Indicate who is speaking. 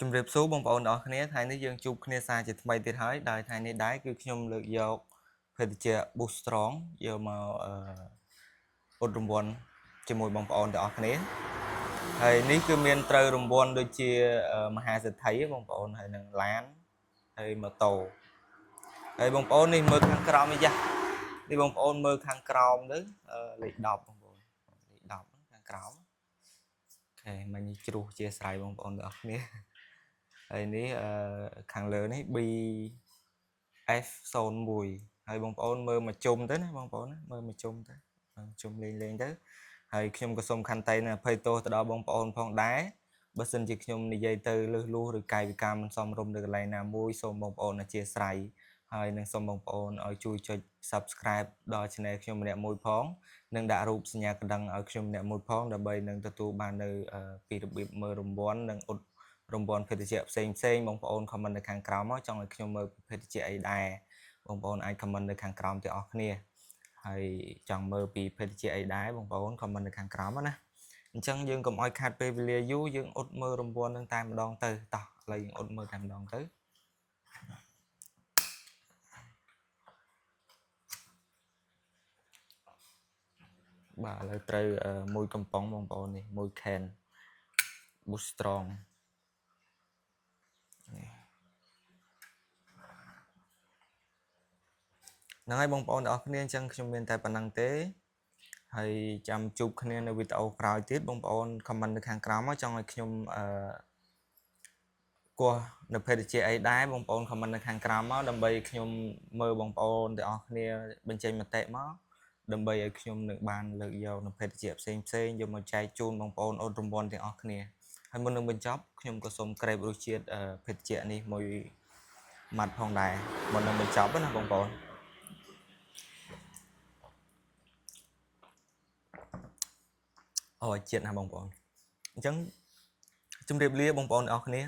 Speaker 1: ជំរាបសួរបងប្អូនទាំងអស់គ្នាថ្ងៃនេះយើងជួបគ្នាសារជាថ្មីទៀតហើយដោយថ្ងៃនេះដែរគឺខ្ញុំលើកយកភេទជ្ជៈ Boost Strong យកមកឧត្តរង្វាន់ជាមួយបងប្អូនទាំងអស់គ្នាហើយនេះគឺមានត្រូវរង្វាន់ដូចជាមហាសេដ្ឋីបងប្អូនហើយនឹងឡានហើយម៉ូតូហើយបងប្អូននេះមើលខាងក្រោមនេះចានេះបងប្អូនមើលខាងក្រោមទៅលេខ10បងប្អូនលេខ10ខាងក្រោមអូខេមិញនេះជ្រុះជាស្រ័យបងប្អូនទាំងអស់គ្នាហើយនេះខាងលើនេះ BF01 ហើយបងប្អូនមើលមកជុំទៅណាបងប្អូនមើលមកជុំទៅជុំលេងទៅហើយខ្ញុំក៏សូមខន្តីអភ័យទោសទៅដល់បងប្អូនផងដែរបើសិនជាខ្ញុំនិយាយទៅលើសលួសឬកាយវិការមិនសមរម្យនៅកន្លែងណាមួយសូមបងប្អូនអធិស្ឋានហើយនឹងសូមបងប្អូនឲ្យជួយចុច Subscribe ដល់ Channel ខ្ញុំម្នាក់មួយផងនិងដាក់រូបសញ្ញាកណ្ដឹងឲ្យខ្ញុំម្នាក់មួយផងដើម្បីនឹងទទួលបាននៅពីរបៀបមើលរង្វាន់និងឧត្តរង្វាន់ភេទជ្ជៈផ្សេងបងប្អូន comment នៅខាងក្រោមមកចង់ឲ្យខ្ញុំមើលភេទជ្ជៈអីដែរបងប្អូនអាច comment នៅខាងក្រោមទាំងអស់គ្នាហើយចង់មើលពីភេទជ្ជៈអីដែរបងប្អូន comment នៅខាងក្រោមណាអញ្ចឹងយើងកុំឲ្យខាត់ពេលវេលាយូរយើងអ៊ុតមើលរង្វាន់នឹងតែម្ដងទៅតោះឥឡូវយើងអ៊ុតមើលតែម្ដងទៅបាទឥឡូវត្រូវមួយកំប៉ុងបងប្អូននេះមួយ can Boost Strong ហ្នឹងហើយបងប្អូនទាំងអស់គ្នាអញ្ចឹងខ្ញុំមានតែប៉ុណ្្នឹងទេហើយចាំជួបគ្នានៅវីដេអូក្រោយទៀតបងប្អូន comment នៅខាងក្រោមមកចង់ឲ្យខ្ញុំគោះនៅភេទជ្ជៈអីដែរបងប្អូន comment នៅខាងក្រោមមកដើម្បីខ្ញុំមើលបងប្អូនទាំងអស់គ្នាបញ្ចេញមតិមកដើម្បីឲ្យខ្ញុំនឹងបានលើកយកនៅភេទជ្ជៈផ្សេងយកមកចែកជូនបងប្អូនអូនរង្វាន់ទាំងអស់គ្នាហើយមុននឹងបញ្ចប់ខ្ញុំក៏សូមក្រេបរសជាតិភេទជ្ជៈនេះមួយម៉ាត់ផងដែរមុននឹងបញ្ចប់ណាបងប្អូនអូជាតិណាបងប្អូនអញ្ចឹងជម្រាបលាបងប្អូនទាំងអស់គ្នា